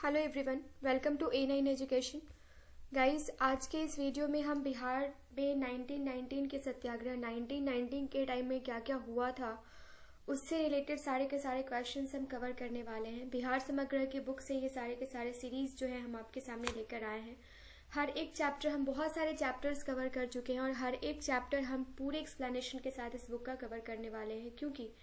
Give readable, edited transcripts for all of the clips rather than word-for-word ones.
Hello everyone, welcome to A9 education. Guys, आज के इस वीडियो में हम बिहार में 1919 के सत्याग्रह 1919 के टाइम में क्या क्या हुआ था उससे रिलेटेड सारे के सारे क्वेश्चंस हम कवर करने वाले हैं। बिहार समग्र की बुक से ये सारे के सारे सीरीज जो है हम आपके सामने लेकर आए हैं। हर एक चैप्टर, हम बहुत सारे चैप्टर्स कवर कर चुके हैं और हर एक चैप्टर हम पूरे एक्सप्लेनेशन के साथ इस बुक का कवर करने वाले हैं, क्योंकि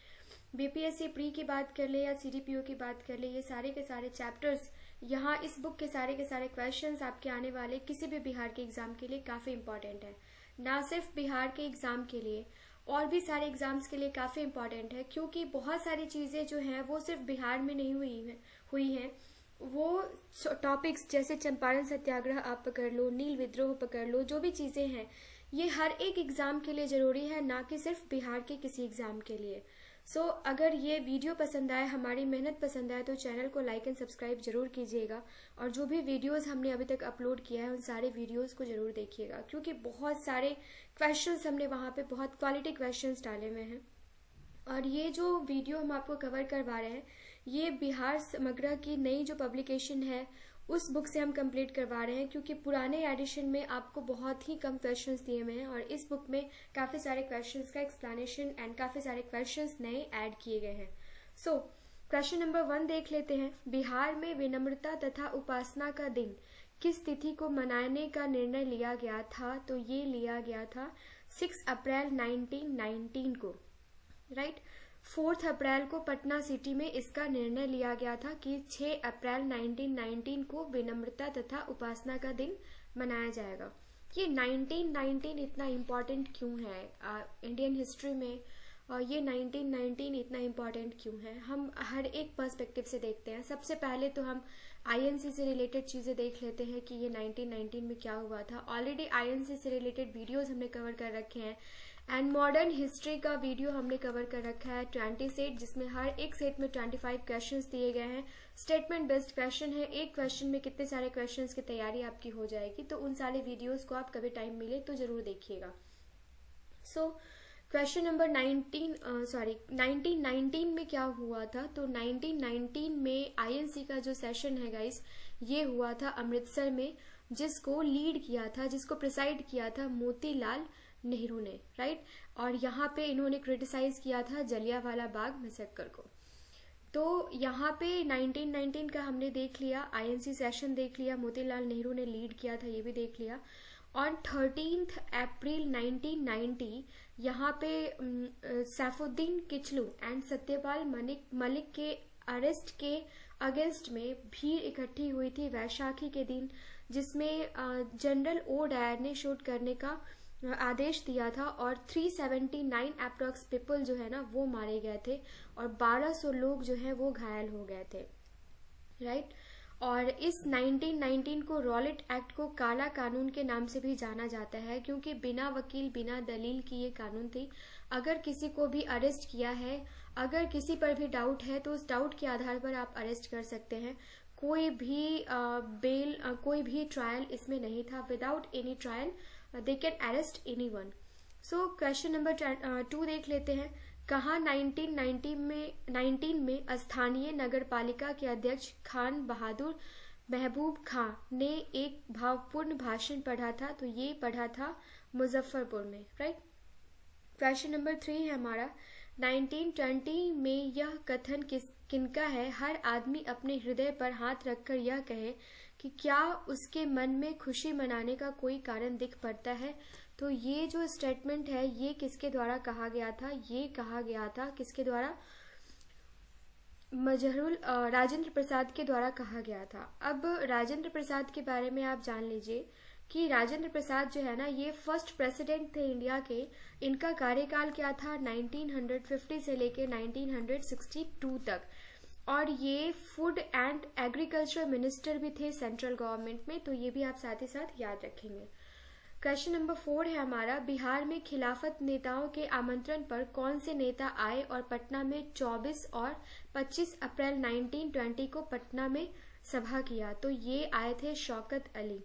बीपीएससी प्री की बात कर ले या सीडीपीओ की बात कर ले, ये सारे के सारे चैप्टर्स, यहाँ इस बुक के सारे क्वेश्चंस आपके आने वाले किसी भी बिहार के एग्जाम के लिए काफी इंपॉर्टेंट है। ना सिर्फ बिहार के एग्जाम के लिए, और भी सारे एग्जाम्स के लिए काफी इंपॉर्टेंट है, क्योंकि बहुत सारी चीजें जो हैं वो सिर्फ बिहार में नहीं हुई हैं। वो टॉपिक्स जैसे चंपारण सत्याग्रह आप पकड़ लो, नील विद्रोह पकड़ लो, जो भी चीजें हैं ये हर एक एग्जाम के लिए जरूरी है, ना कि सिर्फ बिहार के किसी एग्जाम के लिए। अगर ये वीडियो पसंद आए, हमारी मेहनत पसंद आए, तो चैनल को लाइक एंड सब्सक्राइब जरूर कीजिएगा। और जो भी वीडियोस हमने अभी तक अपलोड किया है उन सारे वीडियोस को जरूर देखिएगा, क्योंकि बहुत सारे क्वेश्चंस हमने वहाँ पे बहुत क्वालिटी क्वेश्चंस डाले हुए हैं। और ये जो वीडियो हम आपको कवर करवा रहे हैं, ये बिहार समग्र की नई जो पब्लिकेशन है उस बुक से हम कंप्लीट करवा रहे हैं, क्योंकि पुराने एडिशन में आपको बहुत ही कम क्वेश्चंस दिए हुए हैं और इस बुक में काफी सारे क्वेश्चंस का एक्सप्लेनेशन एंड काफी सारे क्वेश्चंस नए ऐड किए गए हैं। क्वेश्चन नंबर 1 देख लेते हैं। बिहार में विनम्रता तथा उपासना का दिन किस तिथि को मनाने का निर्णय लिया गया था? तो ये लिया गया था 6 अप्रैल 1919 को, राइट। 4 अप्रैल को पटना सिटी में इसका निर्णय लिया गया था कि 6 अप्रैल 1919 को विनम्रता तथा उपासना का दिन मनाया जाएगा। ये 1919 इतना इम्पोर्टेंट क्यों है इंडियन हिस्ट्री में, और ये 1919 इतना इम्पोर्टेंट क्यों है, हम हर एक पर्सपेक्टिव से देखते हैं। सबसे पहले तो हम आईएनसी से रिलेटेड चीजें देख लेते हैं कि ये 1919 में क्या हुआ था। ऑलरेडी आईएनसी से रिलेटेड वीडियोस हमने कवर कर रखे हैं एंड मॉडर्न हिस्ट्री का वीडियो हमने कवर कर रखा है 20 सेट, जिसमें हर एक सेट में 25 क्वेश्चंस दिए गए हैं। स्टेटमेंट बेस्ड क्वेश्चन है, एक क्वेश्चन में कितने सारे क्वेश्चंस की तैयारी आपकी हो जाएगी। तो उन सारे वीडियोस को आप कभी टाइम मिले तो जरूर देखिएगा। क्वेश्चन नंबर 1919 में क्या हुआ था? तो 1919 में आईएनसी का जो सेशन है गाइस, ये हुआ था अमृतसर में, जिसको लीड किया था, जिसको प्रिसाइड किया था मोतीलाल नेहरू ने, राइट। और यहाँ पे इन्होंने क्रिटिसाइज किया था जलियांवाला बाग मैसेकर को। तो यहाँ पे 1919 का हमने देख लिया, आईएनसी सेशन देख लिया, मोतीलाल नेहरू ने लीड किया था, ये भी देख लिया। ऑन 13 अप्रैल 1990 यहाँ पे सैफुद्दीन किचलू एंड सत्यपाल मलिक के अरेस्ट के अगेंस्ट में भीड़ इकट्ठी हुई थी वैशाखी के दिन, जिसमें जनरल ओ डायर ने शूट करने का आदेश दिया था और 379 अप्रॉक्स पीपल जो है ना वो मारे गए थे और 1200 लोग जो है वो घायल हो गए थे, राइट। और इस 1919 को रॉलेट एक्ट को काला कानून के नाम से भी जाना जाता है, क्योंकि बिना वकील बिना दलील की ये कानून थी। अगर किसी को भी अरेस्ट किया है, अगर किसी पर भी डाउट है, तो उस डाउट के आधार पर आप अरेस्ट कर सकते हैं। कोई भी कोई भी ट्रायल इसमें नहीं था। Without any trial they can arrest anyone. Question number 2 देख लेते हैं। कहाँ 1919 में स्थानीय नगर पालिका के अध्यक्ष खान बहादुर महबूब खां ने एक भावपूर्ण भाषण पढ़ा था? तो ये पढ़ा था मुजफ्फरपुर में, राइट। क्वेश्चन नंबर 3 है हमारा। 1920 में यह कथन किनका है? हर आदमी अपने हृदय पर हाथ रखकर यह कहे कि क्या उसके मन में खुशी मनाने का कोई कारण दिख पड़ता है? तो ये जो स्टेटमेंट है ये किसके द्वारा कहा गया था? ये कहा गया था किसके द्वारा? राजेंद्र प्रसाद के द्वारा कहा गया था। अब राजेंद्र प्रसाद के बारे में आप जान लीजिए कि राजेंद्र प्रसाद जो है ना, ये फर्स्ट प्रेसिडेंट थे इंडिया के। इनका कार्यकाल क्या था? 1950 से लेकर 1962 तक, और ये फूड एंड एग्रीकल्चर मिनिस्टर भी थे सेंट्रल गवर्नमेंट में। तो ये भी आप साथ ही साथ याद रखेंगे। क्वेश्चन नंबर 4 है हमारा। बिहार में खिलाफत नेताओं के आमंत्रण पर कौन से नेता आए और पटना में 24 और 25 अप्रैल 1920 को पटना में सभा किया? तो ये आए थे शौकत अली,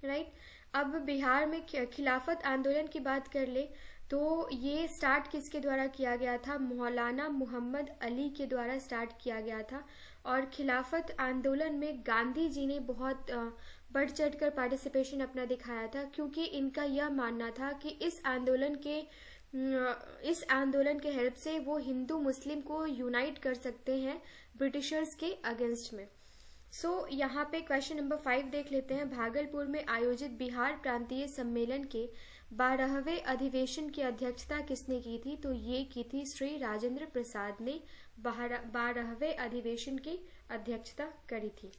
राइट। अब बिहार में खिलाफत आंदोलन की बात कर ले तो ये स्टार्ट किसके द्वारा किया गया था? मौलाना मोहम्मद अली के द्वारा स्टार्ट किया गया था और खिलाफत आंदोलन में गांधी जी ने बहुत बढ़ चढ़कर पार्टिसिपेशन अपना दिखाया था, क्योंकि इनका यह मानना था कि इस आंदोलन के हेल्प से वो हिंदू मुस्लिम को यूनाइट कर सकते हैं ब्रिटिशर्स के अगेंस्ट में। यहाँ पे क्वेश्चन नंबर 5 देख लेते हैं। भागलपुर में आयोजित बिहार प्रांतीय सम्मेलन के 12वें अधिवेशन की अध्यक्षता किसने की थी? तो ये की थी श्री राजेंद्र प्रसाद ने 12वें अधिवेशन की अध्यक्षता करी थी।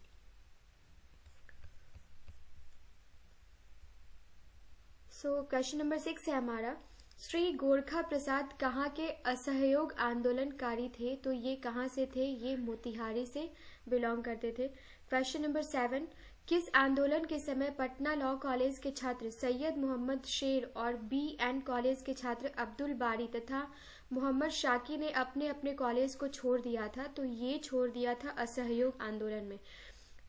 क्वेश्चन नंबर 6 है हमारा, श्री गोरखा प्रसाद कहाँ के असहयोग आंदोलनकारी थे? तो ये कहाँ से थे? ये मोतिहारी से बिलोंग करते थे। क्वेश्चन नंबर 7, किस आंदोलन के समय पटना लॉ कॉलेज के छात्र सैयद मोहम्मद शेर और BN कॉलेज के छात्र अब्दुल बारी तथा मोहम्मद शाकी ने अपने अपने कॉलेज को छोड़ दिया था? तो ये छोड़ दिया था असहयोग आंदोलन में।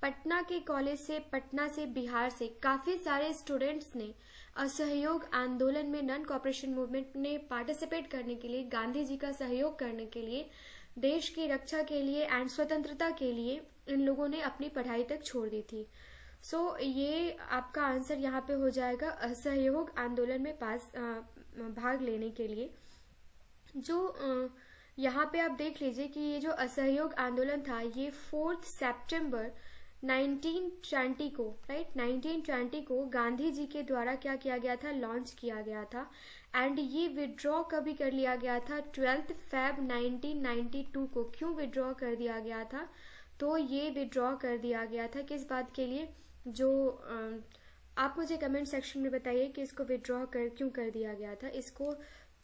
पटना के कॉलेज से, पटना से, बिहार से काफी सारे स्टूडेंट्स ने असहयोग आंदोलन में, नॉन कॉपरेशन मूवमेंट में पार्टिसिपेट करने के लिए, गांधी जी का सहयोग करने के लिए, देश की रक्षा के लिए एंड स्वतंत्रता के लिए इन लोगों ने अपनी पढ़ाई तक छोड़ दी थी। ये आपका आंसर यहाँ पे हो जाएगा असहयोग आंदोलन में भाग लेने के लिए। यहाँ पे आप देख लीजिए कि ये जो असहयोग आंदोलन था ये 4 सितंबर 1920 को, 1920 को गांधी जी के द्वारा क्या किया गया था? लॉन्च किया गया था। एंड ये विड्रॉ कभी कर लिया गया था? 12 फरवरी 1992 को। क्यों विड्रॉ कर दिया गया था? तो ये विड्रॉ कर दिया गया था किस बात के लिए? आप मुझे कमेंट सेक्शन में बताइए कि इसको विड्रॉ क्यों कर दिया गया था। इसको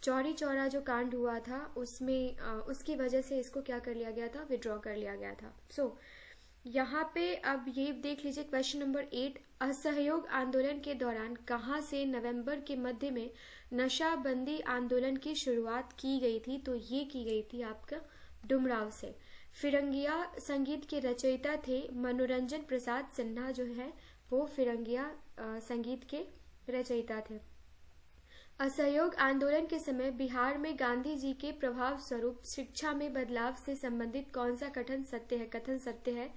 चौरी चौरा जो कांड हुआ था उसमें उसकी वजह से इसको क्या कर लिया गया था? विड्रॉ कर लिया गया था। यहाँ पे अब ये देख लीजिए क्वेश्चन नंबर 8, असहयोग आंदोलन के दौरान कहाँ से नवंबर के मध्य में नशाबंदी आंदोलन की शुरुआत की गई थी? तो ये की गई थी आपका डुमराव से। फिरंगिया संगीत के रचयिता थे मनोरंजन प्रसाद सिन्हा, जो है वो फिरंगिया संगीत के रचयिता थे। असहयोग आंदोलन के समय बिहार में गांधी जी के प्रभाव स्वरूप शिक्षा में बदलाव से संबंधित कौन सा कथन सत्य है?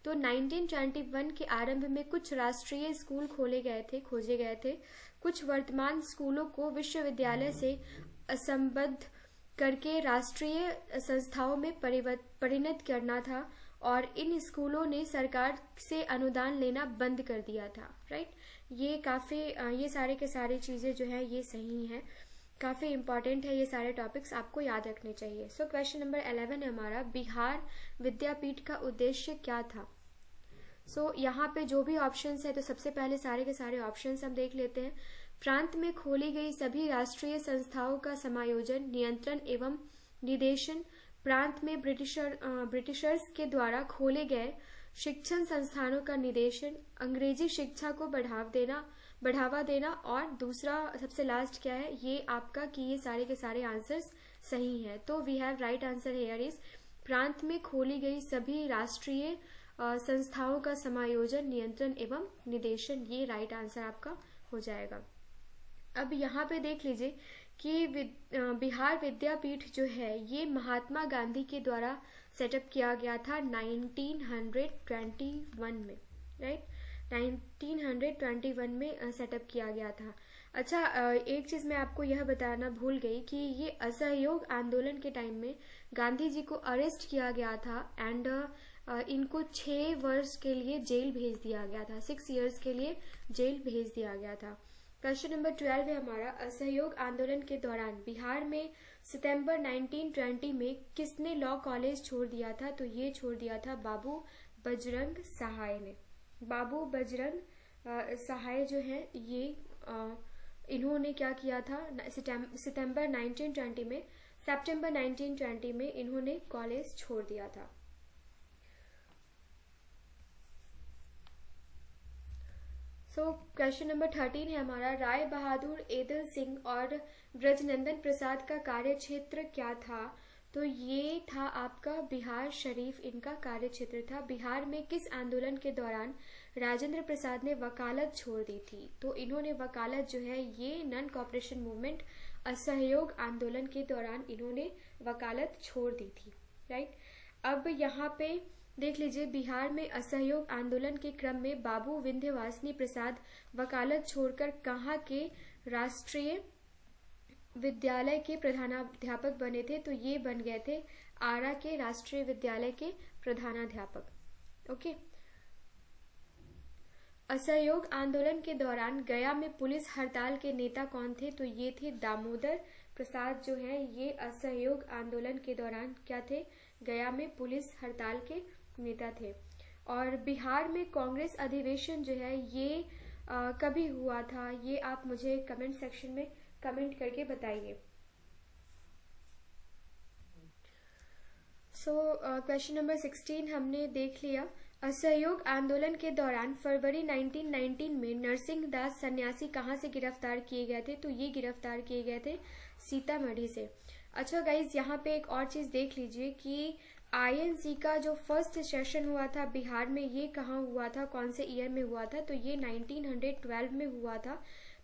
तो 1921 के आरंभ में कुछ राष्ट्रीय स्कूल खोजे गए थे। कुछ वर्तमान स्कूलों को विश्वविद्यालय से असंबद्ध करके राष्ट्रीय संस्थाओं में परिणत करना था और इन स्कूलों ने सरकार से अनुदान लेना बंद कर दिया था। राइट, ये सारे के सारी चीजें जो है ये सही हैं, काफी इंपॉर्टेंट है, ये सारे टॉपिक्स आपको याद रखने चाहिए। क्वेश्चन नंबर 11 है हमारा, बिहार विद्यापीठ का उद्देश्य क्या था? यहाँ पे जो भी ऑप्शंस है, तो सबसे पहले सारे के सारे ऑप्शंस हम देख लेते हैं। प्रांत में खोली गई सभी राष्ट्रीय संस्थाओं का समायोजन, नियंत्रण एवं निदेशन, प्रांत में ब्रिटिशर्स के द्वारा खोले गए शिक्षण संस्थानों का निदेशन, अंग्रेजी शिक्षा को बढ़ावा देना और दूसरा सबसे लास्ट क्या है ये आपका कि ये सारे के सारे आंसर्स सही हैं। तो we have right answer here is प्रांत में खोली गई सभी राष्ट्रीय संस्थाओं का समायोजन, नियंत्रण एवं निदेशन, ये राइट आंसर आपका हो जाएगा। अब यहाँ पे देख लीजिए कि बिहार विद्यापीठ जो है ये महात्मा गांधी के द्वारा सेटअप किया गया था 1921 में। राइट, 1921 में सेटअप किया गया था। अच्छा, एक चीज मैं आपको यह बताना भूल गई कि ये असहयोग आंदोलन के टाइम में गांधी जी को अरेस्ट किया गया था एंड इनको 6 वर्ष के लिए जेल भेज दिया गया था, 6 इयर्स के लिए जेल भेज दिया गया था। क्वेश्चन नंबर 12 है हमारा, असहयोग आंदोलन के दौरान बिहार में सितंबर 1920 में किसने लॉ कॉलेज छोड़ दिया था? तो ये छोड़ दिया था बाबू बजरंग सहाय ने। बाबू बजरंग सहाय जो है ये इन्होंने क्या किया था? सितंबर 1920 में इन्होंने कॉलेज छोड़ दिया था। क्वेश्चन नंबर 13 है हमारा, राय बहादुर एदल सिंह और ब्रजनंदन प्रसाद का कार्य क्षेत्र क्या था? तो ये था आपका बिहार शरीफ, इनका कार्य क्षेत्र था। बिहार में किस आंदोलन के दौरान राजेंद्र प्रसाद ने वकालत छोड़ दी थी? तो इन्होंने वकालत जो है ये नॉन कॉपरेशन मूवमेंट असहयोग आंदोलन के दौरान इन्होंने वकालत छोड़ दी थी। राइट, अब यहाँ पे देख लीजिए, बिहार में असहयोग आंदोलन के क्रम में बाबू विंध्यवासिनी प्रसाद वकालत छोड़कर कहाँ के राष्ट्रीय विद्यालय के प्रधानाध्यापक बने थे? तो ये बन गए थे आरा के राष्ट्रीय विद्यालय के प्रधानाध्यापक। ओके। असहयोग आंदोलन के दौरान गया में पुलिस हड़ताल के नेता कौन थे? तो ये थे दामोदर प्रसाद जो है, ये असहयोग आंदोलन के दौरान क्या थे? गया में पुलिस हड़ताल के नेता थे। और बिहार में कांग्रेस अधिवेशन जो है ये कभी हुआ था? ये आप मुझे कमेंट सेक्शन में कमेंट करके बताइए। सो क्वेश्चन नंबर 16 हमने देख लिया। असहयोग आंदोलन के दौरान फरवरी 1919 में नरसिंह दास सन्यासी कहाँ से गिरफ्तार किए गए थे? तो ये गिरफ्तार किए गए थे सीतामढ़ी से। अच्छा गाइज, यहाँ पे एक और चीज देख लीजिए कि INC का जो फर्स्ट सेशन हुआ था बिहार में, ये कहाँ हुआ था, कौन से ईयर में हुआ था? तो ये 1912 में हुआ था,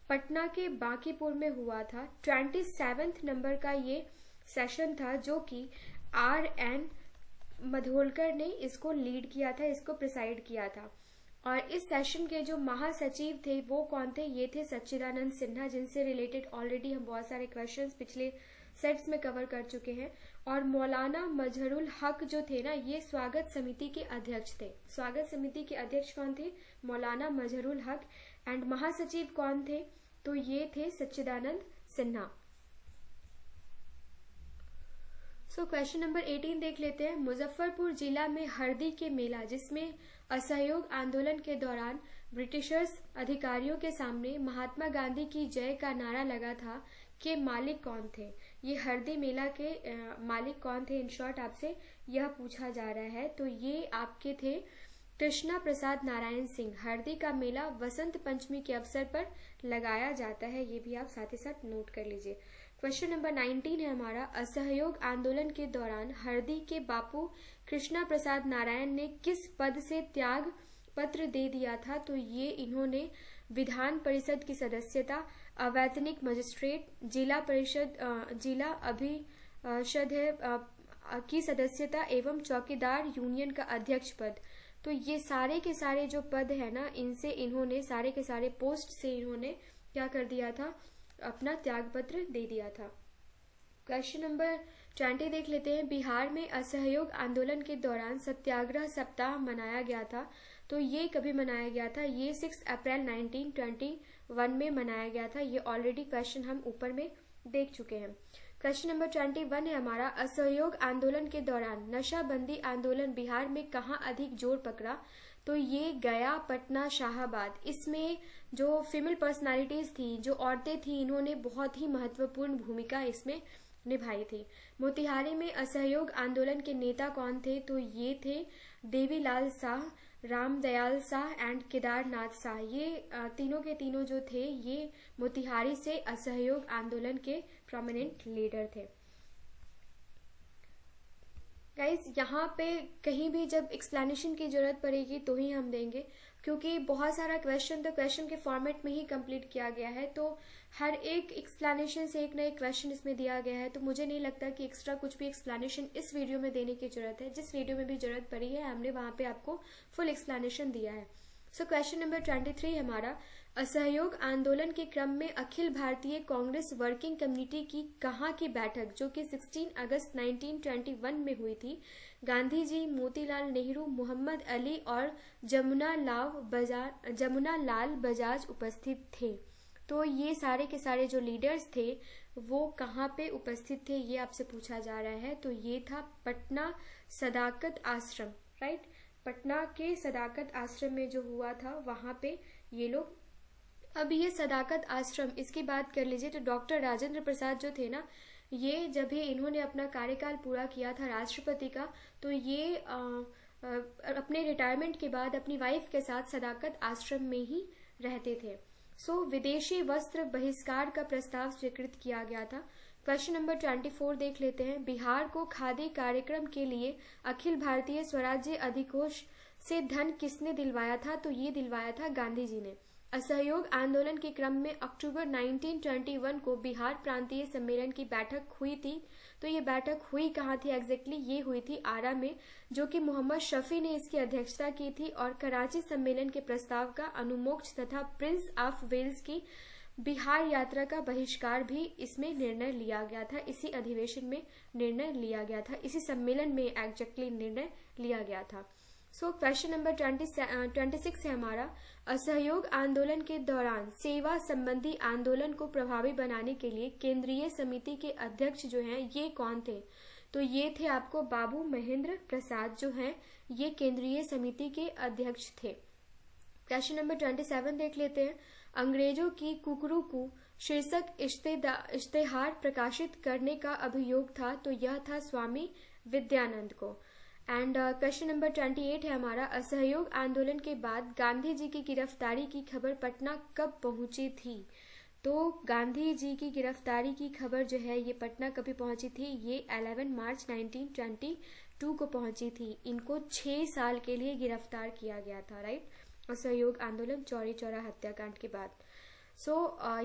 पटना के बांकीपुर में हुआ था। 27th नंबर का ये सेशन था जो कि RN मधोलकर ने इसको लीड किया था, इसको प्रिसाइड किया था। और इस सेशन के जो महासचिव थे वो कौन थे? ये थे सच्चिदानंद सिन्हा, जिनसे रिलेटेड ऑलरेडी हम बहुत सारे क्वेश्चंस पिछले सेट्स में कवर कर चुके हैं। और मौलाना मजहरुल हक जो थे ना, ये स्वागत समिति के अध्यक्ष थे। स्वागत समिति के अध्यक्ष कौन थे? मौलाना मजहरुल हक। एंड महासचिव कौन थे? तो ये थे सच्चिदानंद सिन्हा। सो क्वेश्चन नंबर 18 देख लेते हैं। मुजफ्फरपुर जिला में हरदी के मेला, जिसमें असहयोग आंदोलन के दौरान ब्रिटिशर्स अधिकारियों के सामने महात्मा गांधी की जय का नारा लगा था, के मालिक कौन थे? ये हरदी मेला के मालिक कौन थे? इन शॉर्ट आपसे यह पूछा जा रहा है। तो ये आपके थे कृष्णा प्रसाद नारायण सिंह। हरदी का मेला वसंत पंचमी के अवसर पर लगाया जाता है, ये भी आप साथ ही साथ नोट कर लीजिए। क्वेश्चन नंबर 19 है हमारा, असहयोग आंदोलन के दौरान हरदी के बापू कृष्णा प्रसाद नारायण ने किस पद से त्याग पत्र दे दिया था? तो ये इन्होंने विधान परिषद की सदस्यता, अवैतनिक मजिस्ट्रेट, जिला परिषद जिला अभिषद की सदस्यता एवं चौकीदार यूनियन का अध्यक्ष पद। तो ये सारे के सारे जो पद है ना, इनसे इन्होंने सारे के सारे पोस्ट से इन्होंने क्या कर दिया था? अपना त्याग पत्र दे दिया था। क्वेश्चन नंबर 20 देख लेते हैं। बिहार में असहयोग आंदोलन के दौरान सत्याग्रह सप्ताह मनाया गया था, तो ये कभी मनाया गया था? ये 6 अप्रैल 1921 में मनाया गया था। ये ऑलरेडी क्वेश्चन हम ऊपर में देख चुके हैं। क्वेश्चन नंबर 21 है हमारा, असहयोग आंदोलन के दौरान नशाबंदी आंदोलन बिहार में कहाँ अधिक जोर पकड़ा? तो ये गया, पटना, शाहाबाद। इसमें जो फीमेल पर्सनालिटीज थी, जो औरतें थी, इन्होंने बहुत ही महत्वपूर्ण भूमिका इसमें निभाई थी। मोतिहारी में असहयोग आंदोलन के नेता कौन थे? तो ये थे देवीलाल शाह, रामदयाल शाह एंड केदारनाथ शाह। ये तीनों के तीनों जो थे, ये मोतिहारी से असहयोग आंदोलन के प्रोमिनेंट लीडर थे। गाइज, यहाँ पे कहीं भी जब एक्सप्लेनेशन की जरूरत पड़ेगी तो ही हम देंगे, क्योंकि बहुत सारा क्वेश्चन तो क्वेश्चन के फॉर्मेट में ही कंप्लीट किया गया है। तो हर एक एक्सप्लेनेशन से एक ना एक क्वेश्चन इसमें दिया गया है, तो मुझे नहीं लगता कि एक्स्ट्रा कुछ भी एक्सप्लेनेशन इस वीडियो में देने की जरूरत है। जिस वीडियो में भी जरूरत पड़ी है, हमने वहां पे आपको फुल एक्सप्लेनेशन दिया है। सो क्वेश्चन नंबर 23 हमारा, असहयोग आंदोलन के क्रम में अखिल भारतीय कांग्रेस वर्किंग कमेटी की कहाँ की बैठक, जो कि 16 अगस्त 1921 में हुई थी, गांधी जी, मोतीलाल नेहरू, मोहम्मद अली और जमुना लाल बजाज उपस्थित थे। तो ये सारे के सारे जो लीडर्स थे वो कहाँ पे उपस्थित थे, ये आपसे पूछा जा रहा है। तो ये था पटना सदाकत आश्रम, राइट। पटना के सदाकत आश्रम में जो हुआ था वहां पे ये लोग। अब ये सदाकत आश्रम, इसकी बात कर लीजिए तो डॉक्टर राजेंद्र प्रसाद जो थे ना, ये जब भी इन्होंने अपना कार्यकाल पूरा किया था राष्ट्रपति का, तो ये अपने रिटायरमेंट के बाद अपनी वाइफ के साथ सदाकत आश्रम में ही रहते थे। सो विदेशी वस्त्र बहिष्कार का प्रस्ताव स्वीकृत किया गया था। क्वेश्चन नंबर 24 देख लेते हैं। बिहार को खादी कार्यक्रम के लिए अखिल भारतीय स्वराज्य अधिकोष से धन किसने दिलवाया था? तो ये दिलवाया था गांधी जी ने। असहयोग आंदोलन के क्रम में अक्टूबर 1921 को बिहार प्रांतीय सम्मेलन की बैठक हुई थी। तो ये बैठक हुई कहाँ थी एग्जैक्टली? ये हुई थी आरा में, जो कि मोहम्मद शफी ने इसकी अध्यक्षता की थी। और कराची सम्मेलन के प्रस्ताव का अनुमोक्ष तथा प्रिंस ऑफ वेल्स की बिहार यात्रा का बहिष्कार भी इसमें निर्णय लिया गया था। इसी अधिवेशन में निर्णय लिया गया था, इसी सम्मेलन में एग्जैक्टली निर्णय लिया गया था। सो क्वेश्चन नंबर 26 है हमारा, असहयोग आंदोलन के दौरान सेवा संबंधी आंदोलन को प्रभावी बनाने के लिए केंद्रीय समिति के अध्यक्ष जो हैं ये कौन थे? तो ये थे आपको बाबू महेंद्र प्रसाद जो हैं ये केंद्रीय समिति के अध्यक्ष थे। क्वेश्चन नंबर 27 देख लेते हैं। अंग्रेजों की कुकरू शीर्षक इश्तेहार प्रकाशित करने का अभियोग था, तो यह था स्वामी विद्यानंद को। एंड क्वेश्चन नंबर 28 है हमारा, असहयोग आंदोलन के बाद गांधी जी की गिरफ्तारी की खबर पटना कब पहुंची थी? तो गांधी जी की गिरफ्तारी की खबर जो है ये पटना कभी पहुंची थी? ये 11 मार्च 1922 को पहुंची थी। इनको 6 साल के लिए गिरफ्तार किया गया था, राइट? असहयोग आंदोलन चौरी चौरा हत्याकांड के बाद।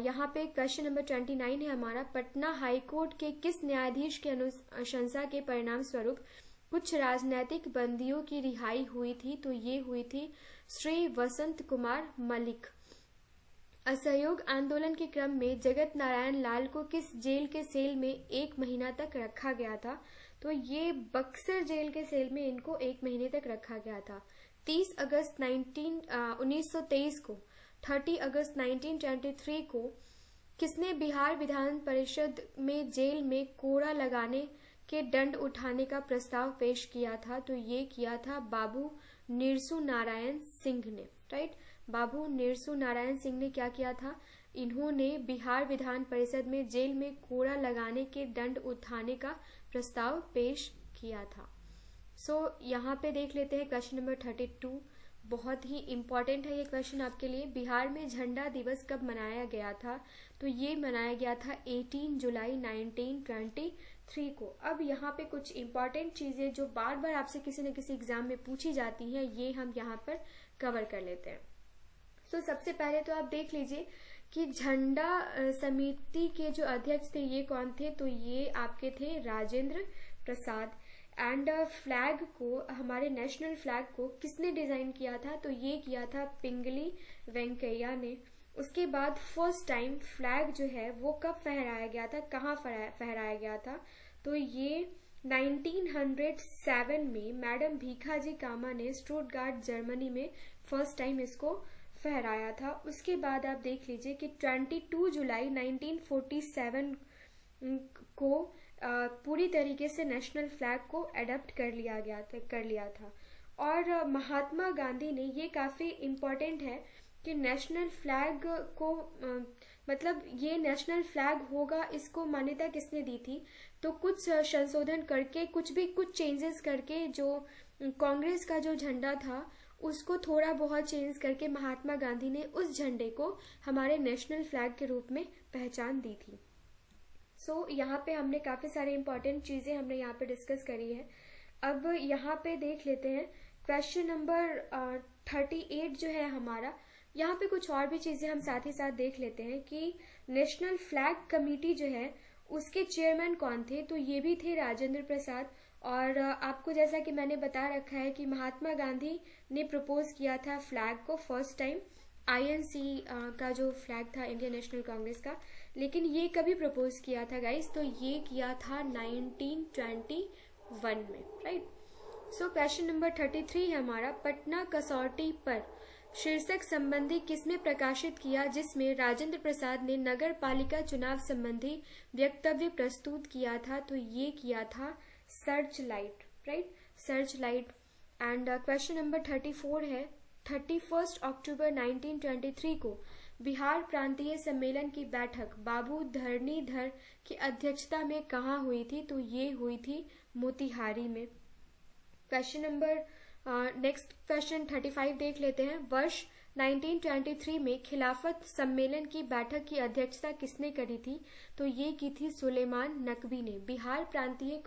यहाँ पे क्वेश्चन नंबर 29 है हमारा, पटना हाईकोर्ट के किस न्यायाधीश के अनुशंसा के परिणाम स्वरूप कुछ राजनैतिक बंदियों की रिहाई हुई थी? तो ये हुई थी श्री वसंत कुमार मलिक। असहयोग आंदोलन के क्रम में जगत नारायण लाल को किस जेल के सेल में 1 महीना तक रखा गया था? तो ये बक्सर जेल के सेल में इनको 1 महीने तक रखा गया था। 30 अगस्त 1923 को 30 अगस्त 1923 को किसने बिहार विधान परिषद में जेल में कोड़ा लगाने के दंड उठाने का प्रस्ताव पेश किया था? तो ये किया था बाबू निरसू नारायण सिंह ने, राइट? बाबू निरसू नारायण सिंह ने क्या किया था? इन्होंने बिहार विधान परिषद में जेल में कोड़ा लगाने के दंड उठाने का प्रस्ताव पेश किया था। यहाँ पे देख लेते हैं क्वेश्चन नंबर 32। बहुत ही इंपॉर्टेंट है ये क्वेश्चन आपके लिए। बिहार में झंडा दिवस कब मनाया गया था? तो ये मनाया गया था 18 जुलाई 1923 को। अब यहाँ पे कुछ इंपॉर्टेंट चीजें जो बार बार आपसे किसी न किसी एग्जाम में पूछी जाती हैं, ये हम यहाँ पर कवर कर लेते हैं। सबसे पहले तो आप देख लीजिए कि झंडा समिति के जो अध्यक्ष थे ये कौन थे? तो ये आपके थे राजेंद्र प्रसाद। एंड फ्लैग को, हमारे नेशनल फ्लैग को किसने डिजाइन किया था? तो ये किया था पिंगली वेंकैया ने। उसके बाद फर्स्ट टाइम फ्लैग जो है वो कब फहराया गया था, कहाँ फहराया गया था? तो ये 1907 में मैडम भीखाजी कामा ने स्टुटगार्ट जर्मनी में फर्स्ट टाइम इसको फहराया था। उसके बाद आप देख लीजिए कि 22 जुलाई 1947 को पूरी तरीके से नेशनल फ्लैग को अडॉप्ट कर लिया था। और महात्मा गांधी ने, ये काफी इम्पोर्टेंट है कि नेशनल फ्लैग को मतलब ये नेशनल फ्लैग होगा, इसको मान्यता किसने दी थी? तो कुछ संशोधन करके, कुछ चेंजेस करके, जो कांग्रेस का जो झंडा था उसको थोड़ा बहुत चेंज करके महात्मा गांधी ने उस झंडे को हमारे नेशनल फ्लैग के रूप में पहचान दी थी। यहाँ पे हमने काफी सारी इंपॉर्टेंट चीजें हमने यहाँ पे डिस्कस करी है। अब यहाँ पे देख लेते हैं क्वेश्चन नंबर 38 जो है हमारा। यहाँ पे कुछ और भी चीजें हम साथ ही साथ देख लेते हैं कि नेशनल फ्लैग कमेटी जो है उसके चेयरमैन कौन थे? तो ये भी थे राजेंद्र प्रसाद। और आपको जैसा कि मैंने बता रखा है कि महात्मा गांधी ने प्रपोज किया था फ्लैग को फर्स्ट टाइम, INC का जो फ्लैग था इंडियन नेशनल कांग्रेस का। लेकिन ये कभी प्रपोज किया था गाइस? तो ये किया था 1921 में, राइट? क्वेश्चन नंबर 33 है हमारा, पटना कसौटी पर शीर्षक संबंधी किसने प्रकाशित किया, जिसमें राजेंद्र प्रसाद ने नगर पालिका चुनाव संबंधी वक्तव्य प्रस्तुत किया था? तो ये किया था search light, right? Search light. And question number 34 है, 31 अक्टूबर 1923 को बिहार प्रांतीय सम्मेलन की बैठक बाबू धरणीधर की अध्यक्षता में कहाँ हुई थी? तो ये हुई थी मोतिहारी में। क्वेश्चन नंबर नेक्स्ट क्वेश्चन 35 देख लेते हैं। वर्ष 1923 में खिलाफत सम्मेलन की बैठक की अध्यक्षता किसने करी थी? तो ये की थी सुलेमान नकवी ने। बिहार प्रांतीय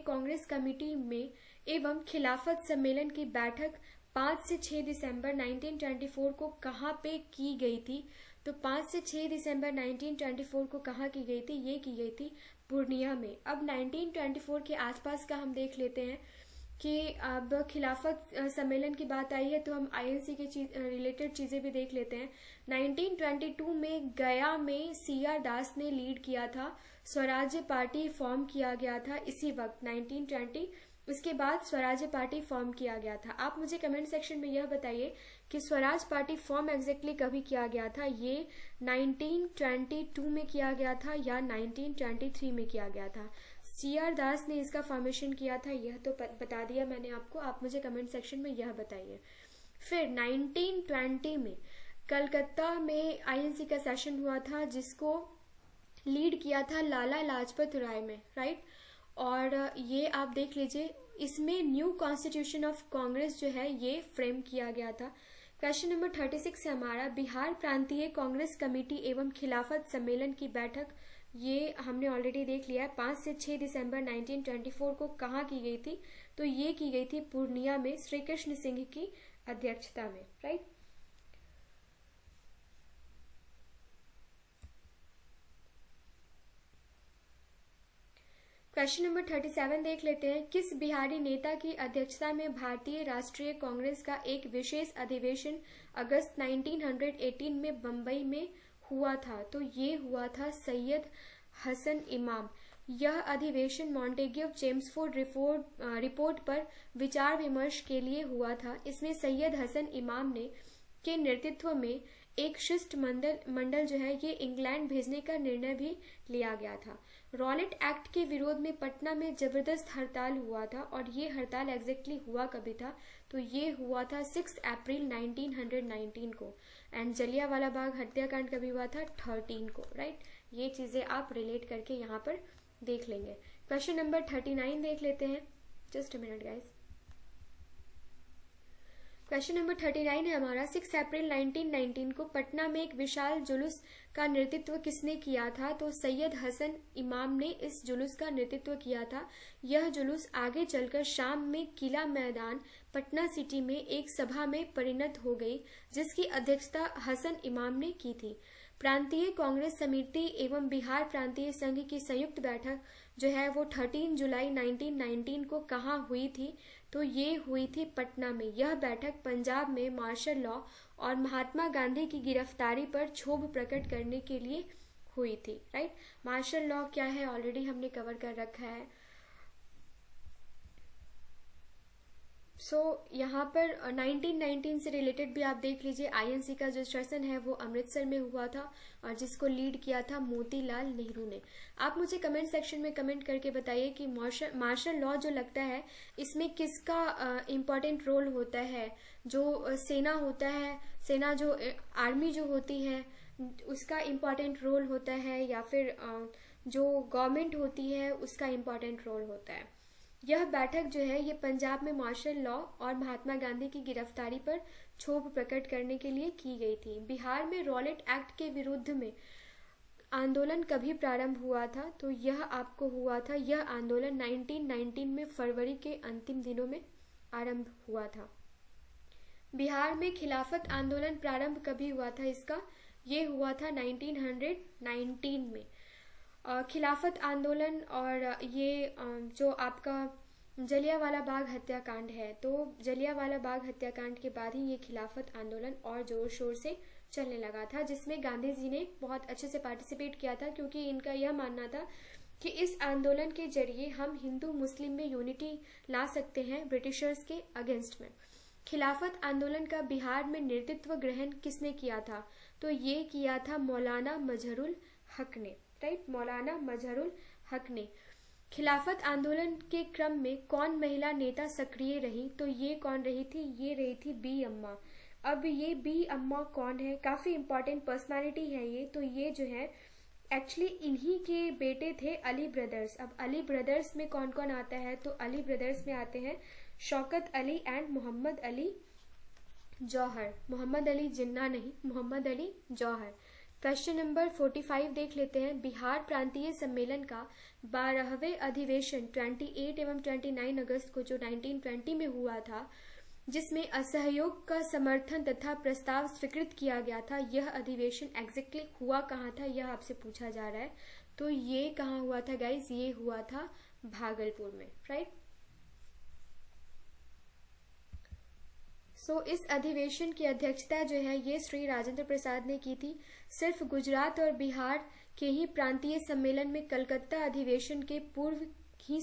कांग्रेस कमेटी में एवं खिलाफत सम्मेलन की बैठक 5 से 6 दिसंबर 1924 को कहाँ पे की गई थी? तो 5 से 6 दिसंबर 1924 को कहाँ की गई थी? ये की गई थी पूर्णिया में। अब 1924 के आसपास का हम देख लेते हैं कि अब खिलाफत सम्मेलन की बात आई है तो हम आईएनसी के रिलेटेड चीजें भी देख लेते हैं। 1922 में गया में सीआर दास ने लीड किया था, स्वराज्य पार्टी फॉर्म किया गया था इसी वक्त 1920। उसके बाद स्वराज्य पार्टी फॉर्म किया गया था। आप मुझे कमेंट सेक्शन में यह बताइए कि स्वराज पार्टी फॉर्म एग्जैक्टली कभी किया गया था? ये 1922 में किया गया था या 1923 में किया गया था? सीआर दास ने इसका फॉर्मेशन किया था, यह तो बता दिया मैंने आपको। आप मुझे कमेंट सेक्शन में यह बताइए। फिर 1920 में कलकत्ता में आईएनसी का सेशन हुआ था जिसको लीड किया था लाला लाजपत राय में, राइट। और ये आप देख लीजिए, इसमें न्यू कॉन्स्टिट्यूशन ऑफ कांग्रेस जो है ये फ्रेम किया गया था। क्वेश्चन नंबर 36 है हमारा, बिहार प्रांतीय कांग्रेस कमेटी एवं खिलाफत सम्मेलन की बैठक, ये हमने ऑलरेडी देख लिया है। 5 से 6 दिसंबर 1924 को कहाँ की गई थी? तो ये की गई थी पूर्णिया में श्री कृष्ण सिंह की अध्यक्षता में, राइट। क्वेश्चन नंबर 37 देख लेते हैं, किस बिहारी नेता की अध्यक्षता में भारतीय राष्ट्रीय कांग्रेस का एक विशेष अधिवेशन अगस्त 1918 में बंबई में हुआ था? तो ये हुआ था सैयद हसन इमाम। यह अधिवेशन मॉन्टेग्यू चेम्सफोर्ड रिपोर्ट पर विचार विमर्श के लिए हुआ था। इसमें सैयद हसन इमाम ने के नेतृत्व में एक शिष्ट मंडल जो है ये इंग्लैंड भेजने का निर्णय भी लिया गया था। रॉलेट एक्ट के विरोध में पटना में जबरदस्त हड़ताल हुआ था, और ये हड़ताल एग्जैक्टली हुआ कभी था? तो ये हुआ था 6 अप्रैल 1919 को। एंड जलियांवाला बाग हत्याकांड कभी हुआ था? 13 को, राइट। ये चीजें आप रिलेट करके यहाँ पर देख लेंगे। क्वेश्चन नंबर 39 देख लेते हैं। Just a minute guys. Question number 39 है हमारा, 6 अप्रैल 1919 को पटना में एक विशाल जुलूस का नेतृत्व किसने किया था? तो सैयद हसन इमाम ने इस जुलूस का नेतृत्व किया था। यह जुलूस आगे चलकर शाम में किला मैदान पटना सिटी में एक सभा में परिणत हो गई, जिसकी अध्यक्षता हसन इमाम ने की थी। प्रांतीय कांग्रेस समिति एवं बिहार प्रांतीय संघ की संयुक्त बैठक जो है वो 13 जुलाई 1919 को कहाँ हुई थी? तो ये हुई थी पटना में। यह बैठक पंजाब में मार्शल लॉ और महात्मा गांधी की गिरफ्तारी पर क्षोभ प्रकट करने के लिए हुई थी, राइट। मार्शल लॉ क्या है ऑलरेडी हमने कवर कर रखा है। यहाँ पर 1919 से रिलेटेड भी आप देख लीजिए। आईएनसी का जो सेशन है वो अमृतसर में हुआ था और जिसको लीड किया था मोतीलाल नेहरू ने। आप मुझे कमेंट सेक्शन में कमेंट करके बताइए कि मार्शल लॉ जो लगता है इसमें किसका इम्पोर्टेंट रोल होता है? जो सेना होता है, सेना जो आर्मी जो होती है उसका इम्पोर्टेंट रोल होता है, या फिर जो गवर्नमेंट होती है उसका इम्पोर्टेंट रोल होता है? यह बैठक जो है ये पंजाब में मार्शल लॉ और महात्मा गांधी की गिरफ्तारी पर क्षोभ प्रकट करने के लिए की गई थी। बिहार में रॉलेट एक्ट के विरुद्ध में आंदोलन कभी प्रारंभ हुआ था? तो यह आपको हुआ था, यह आंदोलन 1919 में फरवरी के अंतिम दिनों में आरंभ हुआ था। बिहार में खिलाफत आंदोलन प्रारंभ कभी हुआ था इसका? ये हुआ था 1919 में। खिलाफत आंदोलन और ये जो आपका जलियांवाला बाग हत्याकांड है, तो जलियांवाला बाग हत्याकांड के बाद ही ये खिलाफत आंदोलन और जोर शोर से चलने लगा था, जिसमें गांधी जी ने बहुत अच्छे से पार्टिसिपेट किया था, क्योंकि इनका यह मानना था कि इस आंदोलन के जरिए हम हिंदू मुस्लिम में यूनिटी ला सकते हैं ब्रिटिशर्स के अगेंस्ट में। खिलाफत आंदोलन का बिहार में नेतृत्व ग्रहण किसने किया था? तो ये किया था मौलाना मजहरुल हक ने, राइट। मौलाना मजहरुल हक ने। खिलाफत आंदोलन के क्रम में कौन महिला नेता सक्रिय रही? तो ये कौन रही थी? ये रही थी बी अम्मा। अब ये बी अम्मा कौन है? काफी इंपॉर्टेंट पर्सनालिटी है ये। तो ये जो है एक्चुअली इन्हीं के बेटे थे अली ब्रदर्स। अब अली ब्रदर्स में कौन कौन आता है? तो अली ब्रदर्स में आते हैं शौकत अली एंड मोहम्मद अली जौहर। मोहम्मद अली जिन्ना नहीं, मोहम्मद अली जौहर। क्वेश्चन नंबर 45 देख लेते हैं। बिहार प्रांतीय सम्मेलन का 12वें अधिवेशन 28 एवं 29 अगस्त को जो 1920 में हुआ था, जिसमें असहयोग का समर्थन तथा प्रस्ताव स्वीकृत किया गया था। यह अधिवेशन एग्जैक्टली हुआ कहाँ था, यह आपसे पूछा जा रहा है। तो ये कहाँ हुआ था गाइस, ये हुआ था भागलपुर में, राइट। सो इस अधिवेशन की अध्यक्षता जो है ये श्री राजेंद्र प्रसाद ने की थी। सिर्फ गुजरात और बिहार के ही प्रांतीय सम्मेलन में कलकत्ता अधिवेशन के पूर्व ही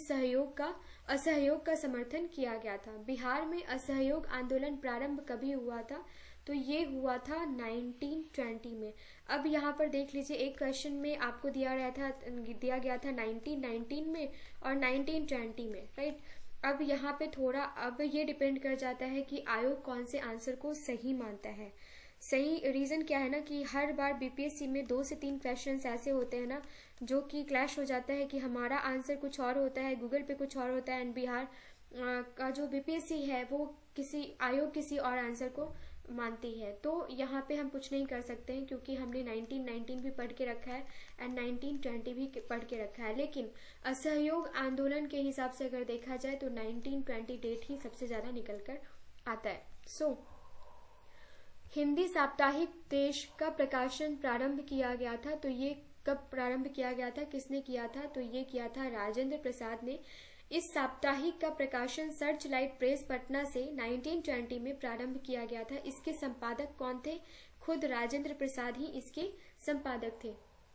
असहयोग का समर्थन किया गया था। बिहार में असहयोग आंदोलन प्रारंभ कभी हुआ था, तो ये हुआ था 1920 में। अब यहाँ पर देख लीजिए, एक क्वेश्चन में आपको दिया गया था 1919 में और 1920 में, राइट। अब यहाँ पे थोड़ा अब ये डिपेंड कर जाता है कि आयोग कौन से आंसर को सही मानता है। सही रीजन क्या है ना कि हर बार बीपीएससी में 2 से 3 क्वेश्चंस ऐसे होते हैं ना जो कि क्लैश हो जाता है कि हमारा आंसर कुछ और होता है, गूगल पे कुछ और होता है, एंड बिहार का जो बीपीएससी है वो किसी और आंसर को मानती है। तो यहाँ पे हम कुछ नहीं कर सकते हैं क्योंकि हमने 1919 भी पढ़ के रखा है एंड 1920 भी पढ़ के रखा है। लेकिन असहयोग आंदोलन के हिसाब से अगर देखा जाए तो 1920 डेट ही सबसे ज्यादा निकल कर आता है। सो हिंदी साप्ताहिक देश का प्रकाशन प्रारंभ किया गया था। तो ये कब प्रारंभ किया गया था, किसने किया था, तो ये किया था राजेंद्र प्रसाद ने। इस साप्ताहिक का प्रकाशन सर्च लाइट प्रेस पटना से 1920 में प्रारंभ किया गया था। इसके संपादक कौन थे, खुद राजेंद्र प्रसाद ही इसके संपादक थे।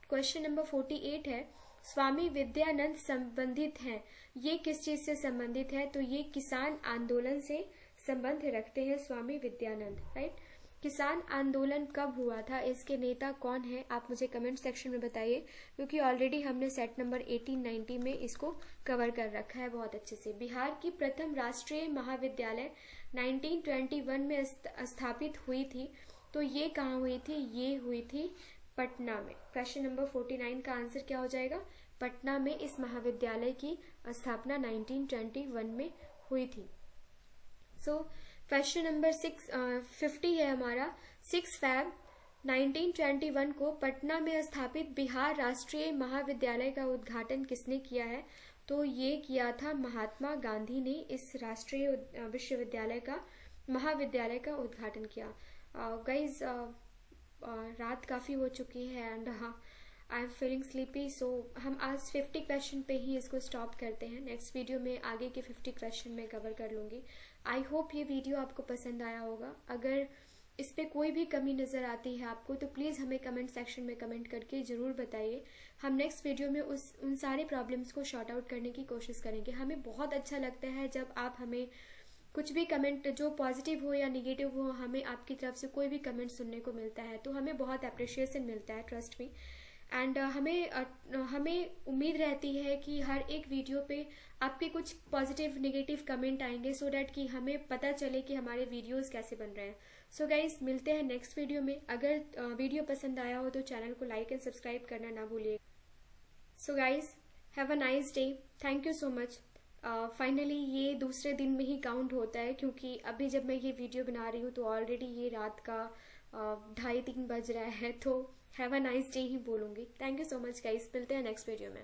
क्वेश्चन नंबर 48 है, स्वामी विद्यानंद संबंधित हैं, ये किस चीज से संबंधित है, तो ये किसान आंदोलन से संबंध रखते हैं स्वामी विद्यानंद, राइट। किसान आंदोलन कब हुआ था, इसके नेता कौन है, आप मुझे कमेंट सेक्शन में बताइए, क्योंकि ऑलरेडी हमने सेट नंबर 1890 में इसको कवर कर रखा है बहुत अच्छे से। बिहार की प्रथम राष्ट्रीय महाविद्यालय 1921 में स्थापित हुई थी। तो ये कहाँ हुई थी, ये हुई थी पटना में। क्वेश्चन नंबर 49 का आंसर क्या हो जाएगा, पटना में इस महाविद्यालय की स्थापना 1921 में हुई थी। सो क्वेश्चन नंबर 50 है हमारा, 6 फैब 1921 को पटना में स्थापित बिहार राष्ट्रीय महाविद्यालय का उद्घाटन किसने किया है, तो ये किया था महात्मा गांधी ने इस राष्ट्रीय विश्वविद्यालय का महाविद्यालय का उद्घाटन किया। गाइज रात काफी हो चुकी है and I am feeling sleepy, so हम आज 50 क्वेश्चन पे ही इसको स्टॉप करते हैं। नेक्स्ट वीडियो में आगे के 50 क्वेश्चन में कवर कर लूंगी। आई होप ये वीडियो आपको पसंद आया होगा। अगर इस पे कोई भी कमी नजर आती है आपको तो प्लीज हमें कमेंट सेक्शन में कमेंट करके जरूर बताइए। हम नेक्स्ट वीडियो में उन सारे प्रॉब्लम्स को शॉर्ट आउट करने की कोशिश करेंगे। हमें बहुत अच्छा लगता है जब आप हमें कुछ भी कमेंट, जो पॉजिटिव हो या निगेटिव हो, हमें आपकी तरफ से कोई भी कमेंट सुनने को मिलता है तो हमें बहुत अप्रिशिएशन मिलता है, ट्रस्ट मी। एंड हमें उम्मीद रहती है कि हर एक वीडियो पे आपके कुछ पॉजिटिव नेगेटिव कमेंट आएंगे सो डैट कि हमें पता चले कि हमारे वीडियोस कैसे बन रहे हैं। सो गाइज मिलते हैं नेक्स्ट वीडियो में। अगर वीडियो पसंद आया हो तो चैनल को लाइक एंड सब्सक्राइब करना ना भूलिए। So guys have a nice day, thank you so much. Finally ये दूसरे दिन में ही काउंट होता है क्योंकि अभी जब मैं ये वीडियो बना रही हूँ तो ऑलरेडी ये रात का 2:30-3 बज रहा है, तो हैव अ नाइस डे ही बोलूंगी। Thank you so much guys, मिलते हैं नेक्स्ट वीडियो में।